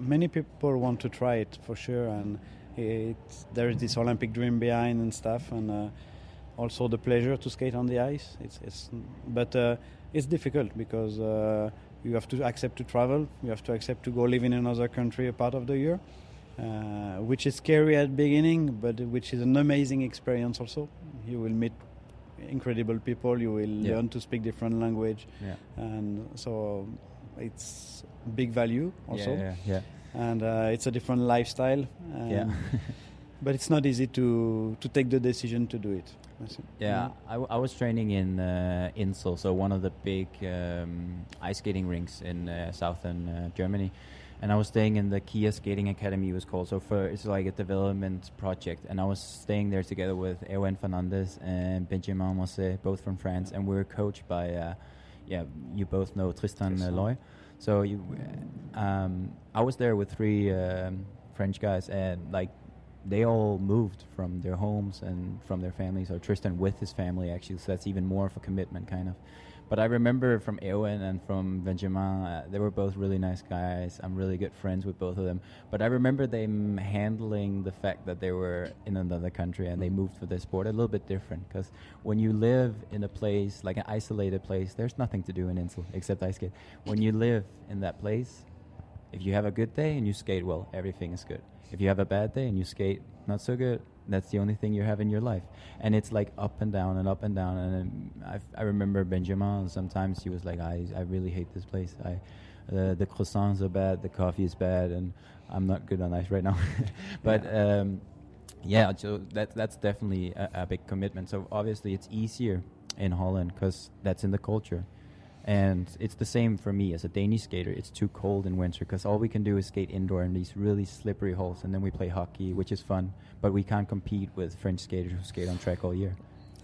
many people want to try it for sure, and there is this Olympic dream behind and stuff, and also the pleasure to skate on the ice. But it's difficult because you have to accept to travel. You have to accept to go live in another country a part of the year, which is scary at the beginning, but which is an amazing experience also. You will meet incredible people. You will learn to speak different language, and so it's big value also. And it's a different lifestyle. But it's not easy to take the decision to do it. I was training in Insel, so one of the big ice skating rinks in southern Germany, and I was staying in the Kia Skating Academy, it was called. So it's like a development project, and I was staying there together with Erwan Fernandez and Benjamin Mosset, both from France, and we were coached by you both know Tristan Loy. So I was there with 3 French guys, and like they all moved from their homes and from their families, or Tristan with his family actually, so that's even more of a commitment kind of. But I remember from Erwan and from Benjamin, they were both really nice guys. I'm really good friends with both of them. But I remember them handling the fact that they were in another country and they moved for their sport a little bit different. Because when you live in a place, like an isolated place, there's nothing to do in Insel except ice skate. When you live in that place, if you have a good day and you skate well, everything is good. If you have a bad day and you skate not so good, that's the only thing you have in your life. And it's like up and down and up and down. And I remember Benjamin, sometimes he was like, I really hate this place. The croissants are bad, the coffee is bad, and I'm not good on ice right now. But so that's definitely a big commitment. So obviously it's easier in Holland because that's in the culture. And it's the same for me as a Danish skater. It's too cold in winter because all we can do is skate indoor in these really slippery holes, and then we play hockey, which is fun, but we can't compete with French skaters who skate on track all year.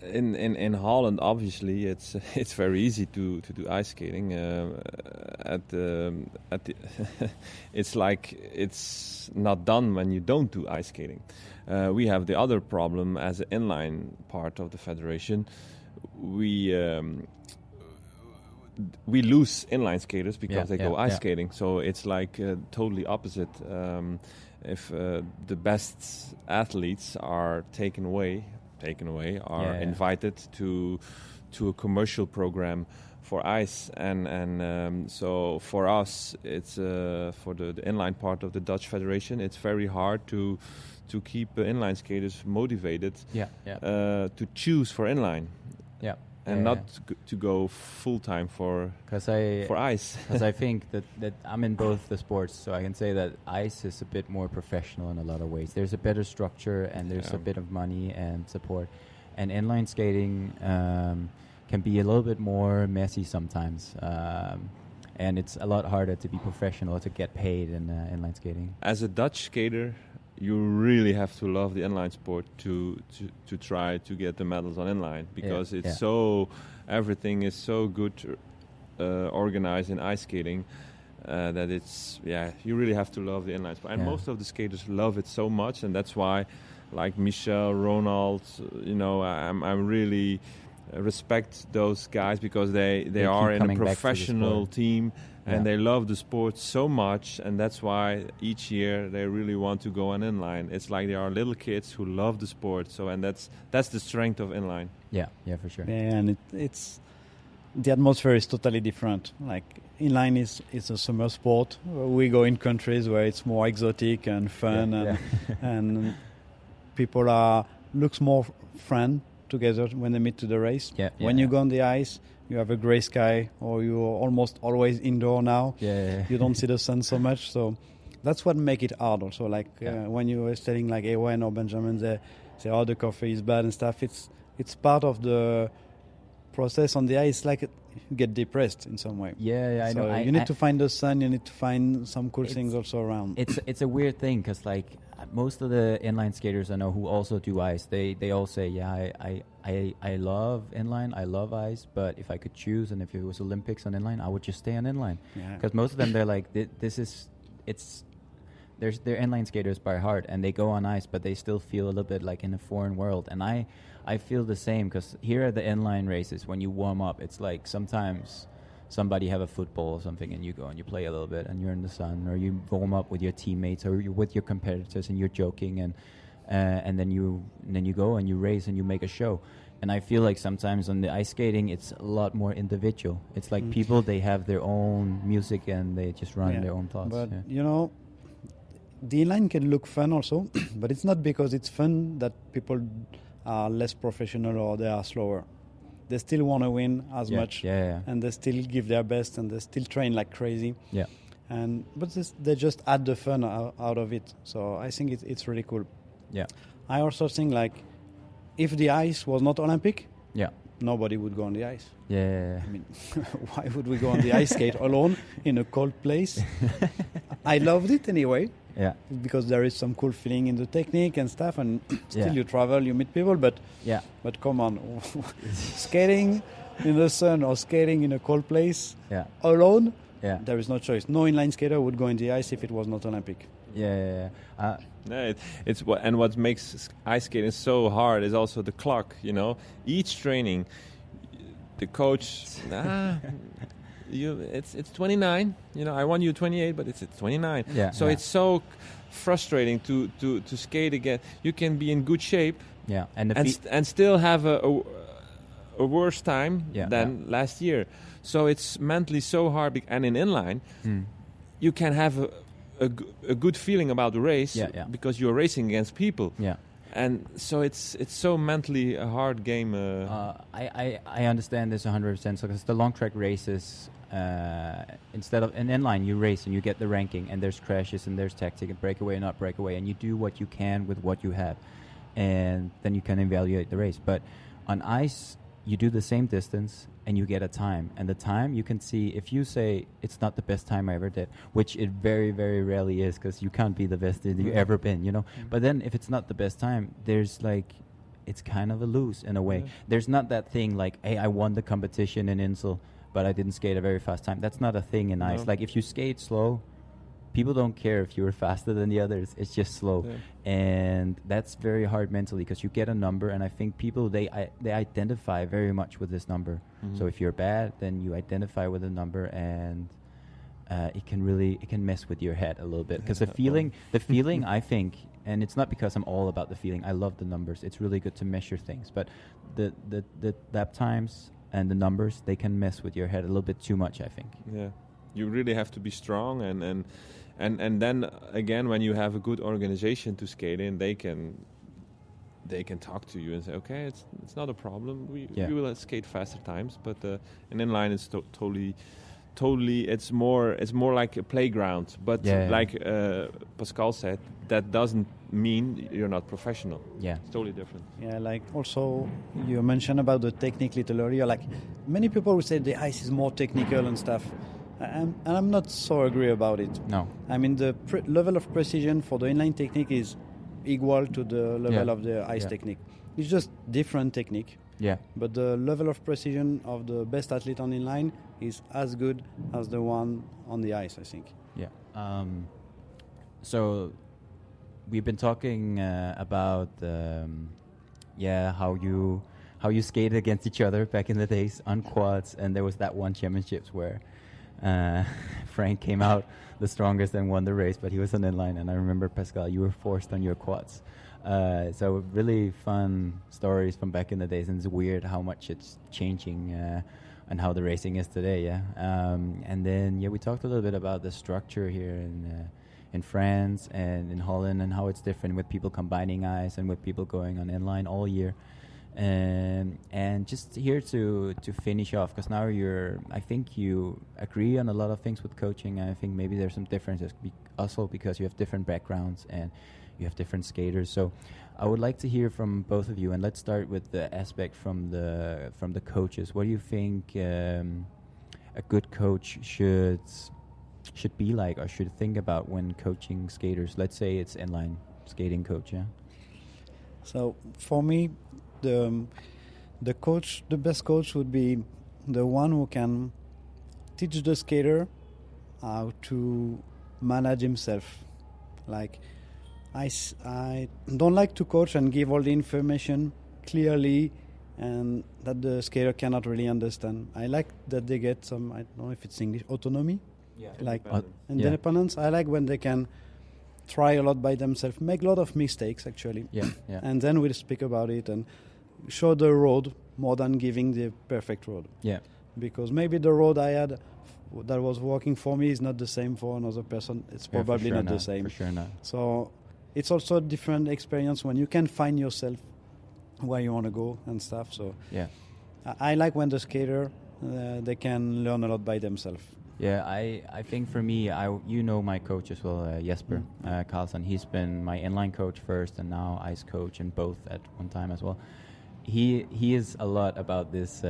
In Holland, obviously, it's very easy to do ice skating. It's like it's not done when you don't do ice skating. We have the other problem as an inline part of the federation. We lose inline skaters because they go ice skating. So it's like totally opposite. If the best athletes are taken away, invited to a commercial program for ice, and so for us, it's for the inline part of the Dutch Federation, it's very hard to keep inline skaters motivated to choose for inline. And not to go full time for ice. Because I think that I'm in both the sports, so I can say that ice is a bit more professional in a lot of ways. There's a better structure and there's a bit of money and support. And inline skating can be a little bit more messy sometimes. And it's a lot harder to be professional, to get paid in inline skating. As a Dutch skater, you really have to love the inline sport to try to get the medals on inline, because it's everything is so good organized in ice skating that it's you really have to love the inline sport. And most of the skaters love it so much, and that's why, like Michel, Ronald, I really respect those guys, because they are in a professional team. And they love the sport so much, and that's why each year they really want to go on inline. It's like they are little kids who love the sport. So, and that's the strength of inline. Yeah, for sure. Yeah, and it's the atmosphere is totally different. Like inline is a summer sport. We go in countries where it's more exotic and fun, and people looks more friend together when they meet to the race. When you go on the ice, you have a grey sky, or you're almost always indoor now. You don't see the sun so much, so that's what make it hard also. Like when you were telling like Ewan or Benjamin, they say, the coffee is bad and stuff. It's part of the process on the ice. Like you get depressed in some way. I know. You need to find the sun. You need to find some cool things also around. It's a weird thing, because like most of the inline skaters I know who also do ice, they all say, I love inline, I love ice, but if I could choose, and if it was Olympics on inline, I would just stay on inline. Because most of them, they're like, they're inline skaters by heart, and they go on ice, but they still feel a little bit like in a foreign world. And I feel the same, because here at the inline races, when you warm up, it's like sometimes somebody have a football or something, and you go and you play a little bit, and you're in the sun, or you warm up with your teammates, or you're with your competitors, and you're joking, and then you go and you race and you make a show. And I feel like sometimes on the ice skating, it's a lot more individual. It's like people, they have their own music and they just run their own thoughts. But you know, the inline can look fun also, but it's not because it's fun that people are less professional or they are slower. They still want to win as much, and they still give their best, and they still train like crazy. Yeah. But they just add the fun out of it. So I think it's really cool. Yeah. I also think like if the ice was not Olympic, nobody would go on the ice. Yeah. I mean, why would we go on the ice skate alone in a cold place? I loved it anyway. Yeah. Because there is some cool feeling in the technique and stuff, and still you travel, you meet people, but come on, skating in the sun or skating in a cold place alone, there is no choice. No inline skater would go in the ice if it was not Olympic. And what makes ice skating so hard is also the clock. You know, each training, the coach, it's 29. You know, I want you 28, but it's 29. So it's so frustrating to skate again. You can be in good shape, and still have a worse time than last year. So it's mentally so hard. And in inline, you can have a good feeling about the race because you're racing against people. And so it's so mentally a hard game. I understand this 100%. So because the long track races, instead of an inline, you race and you get the ranking, and there's crashes and there's tactic and breakaway and not breakaway, and you do what you can with what you have, and then you can evaluate the race. But on ice, you do the same distance and you get a time, and the time you can see if you say it's not the best time I ever did, which it very, very rarely is, because you can't be the best that you've ever been, you know. But then if it's not the best time, there's like, it's kind of a lose in a way. There's not that thing like, hey, I won the competition in Insel, but I didn't skate a very fast time. That's not a thing in ice. Like if you skate slow, people don't care if you were faster than the others. It's just slow. And that's very hard mentally, because you get a number, and I think people, they identify very much with this number. So if you're bad, then you identify with the number, and it can mess with your head a little bit, because the feeling I think, and it's not because I'm all about the feeling, I love the numbers, it's really good to measure things, but the lap times and the numbers, they can mess with your head a little bit too much, I think. You really have to be strong, and then again, when you have a good organization to skate in, they can talk to you and say, okay, it's not a problem. We will skate faster times, but an inline is totally. It's more like a playground. But like Pascal said, that doesn't mean you're not professional. It's totally different. Like also you mentioned about the technique little earlier. Like many people would say the ice is more technical and stuff. And I'm not so agree about it. No. I mean, the level of precision for the inline technique is equal to the level of the ice technique. It's just different technique. But the level of precision of the best athlete on inline is as good as the one on the ice, I think. So we've been talking about how you skated against each other back in the days on quads, and there was that one championships where Frank came out the strongest and won the race, but he was on inline, and I remember, Pascal, you were forced on your quads. So really fun stories from back in the days, and it's weird how much it's changing and how the racing is today. And then we talked a little bit about the structure here in France and in Holland, and how it's different with people combining ice and with people going on inline all year. And just here to finish off, because now I think you agree on a lot of things with coaching, and I think maybe there's some differences also because you have different backgrounds and you have different skaters. So I would like to hear from both of you, and let's start with the aspect from the coaches. What do you think a good coach should be like, or should think about when coaching skaters? Let's say it's inline skating coach. So for me, the best coach would be the one who can teach the skater how to manage himself. Like I don't like to coach and give all the information clearly and that the skater cannot really understand. I like that they get some, I don't know if it's English, autonomy, like independence. I like when they can try a lot by themselves, make a lot of mistakes actually, and then we'll speak about it and show the road more than giving the perfect road. Yeah, because maybe the road I had that was working for me is not the same for another person. It's probably not the same. For sure not. So it's also a different experience when you can find yourself where you want to go and stuff. So I like when the skater they can learn a lot by themselves. Yeah, I think for me, you know my coach as well, Jesper Carlson. He's been my inline coach first and now ice coach, and both at one time as well. He is a lot about this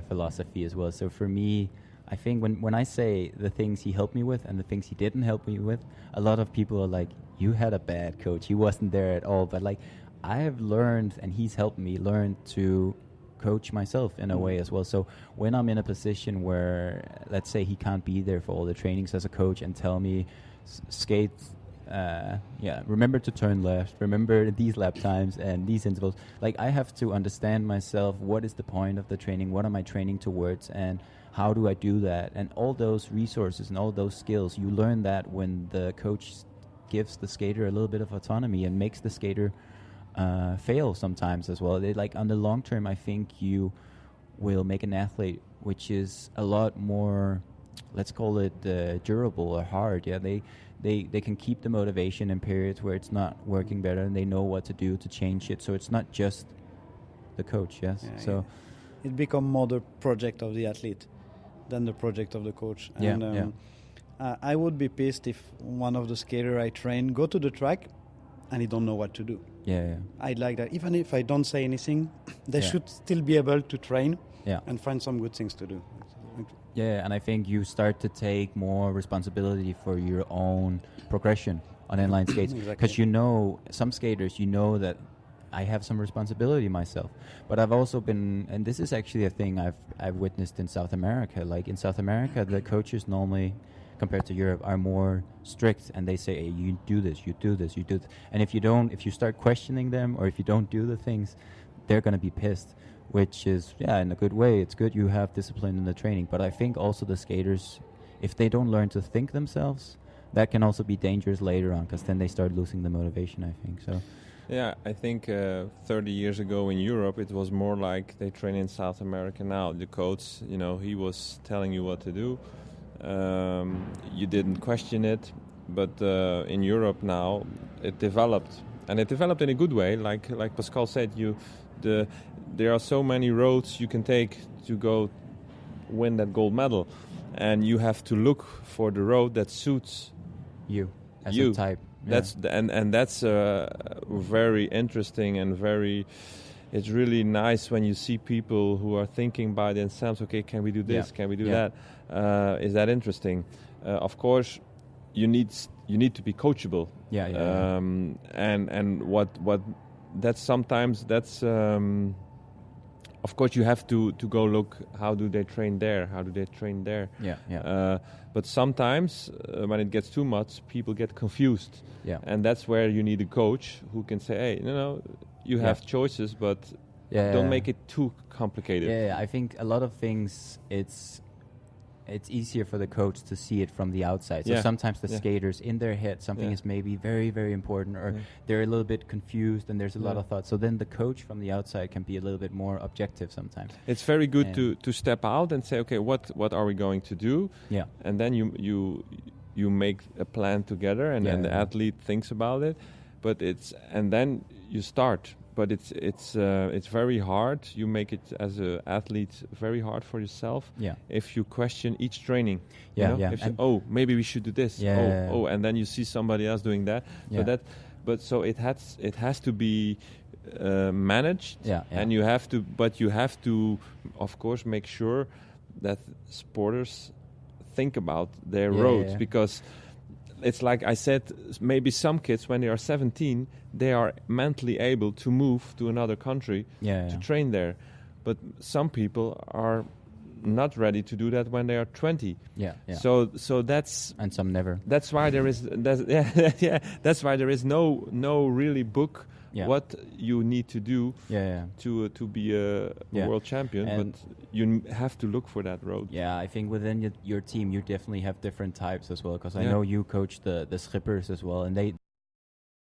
philosophy as well. So for me, I think when I say the things he helped me with and the things he didn't help me with, a lot of people are like, you had a bad coach. He wasn't there at all. But like, I have learned, and he's helped me learn to coach myself in a way as well. So when I'm in a position where, let's say, he can't be there for all the trainings as a coach and tell me, skate, remember to turn left, remember these lap times and these intervals. Like, I have to understand myself, what is the point of the training, what am I training towards, and how do I do that? And all those resources and all those skills, you learn that when the coach gives the skater a little bit of autonomy and makes the skater fail sometimes as well. Like, on the long term, I think you will make an athlete which is a lot more, let's call it durable or hard. Yeah, they can keep the motivation in periods where it's not working better, and they know what to do to change it. So it's not just the coach. Yes, so it becomes more the project of the athlete than the project of the coach. And I would be pissed if one of the skater I train go to the track and he don't know what to do. I'd like that. Even if I don't say anything, they should still be able to train and find some good things to do. Yeah, and I think you start to take more responsibility for your own progression on inline skates. Because you know, some skaters, you know that I have some responsibility myself. But I've also been, and this is actually a thing I've witnessed in South America. Like, in South America, the coaches normally, compared to Europe, are more strict, and they say, hey, you do this, you do this, you do this. And if you start questioning them, or if you don't do the things, they're going to be pissed, which is, in a good way. It's good you have discipline in the training. But I think also the skaters, if they don't learn to think themselves, that can also be dangerous later on, because then they start losing the motivation, I think. So. Yeah, I think 30 years ago in Europe, it was more like they train in South America now. The coach, he was telling you what to do. You didn't question it, but in Europe now it developed, and it developed in a good way. Like Pascal said, there are so many roads you can take to go win that gold medal, and you have to look for the road that suits you as a type. That's that's very interesting and very. It's really nice when you see people who are thinking by themselves. Okay, can we do this? Can we do that? Is that interesting? Of course, you need to be coachable. And what that's sometimes that's. Of course, you have to go look. How do they train there? How do they train there? But sometimes when it gets too much, people get confused. And that's where you need a coach who can say, "Hey, you have choices, but don't make it too complicated." I think a lot of things, it's easier for the coach to see it from the outside. So sometimes the skaters, in their head, something is maybe very, very important, or they're a little bit confused, and there's a lot of thoughts. So then the coach from the outside can be a little bit more objective sometimes. It's very good to step out and say, okay, what are we going to do? And then you make a plan together, and then the athlete thinks about it. But and then you start. But it's very hard. You make it as an athlete very hard for yourself. If you question each training. If maybe we should do this. And then you see somebody else doing that. So it has to be managed. And you have to, of course, make sure that sporters think about their roads, because it's like I said, maybe some kids, when they are 17, they are mentally able to move to another country to train there. But some people are not ready to do that when they are 20. So that's, and some never. That's why there is that's why there is no really book what you need to do to be a world champion, and but you have to look for that road. Yeah, I think within your team you definitely have different types as well, because I know you coach the Schippers as well, and they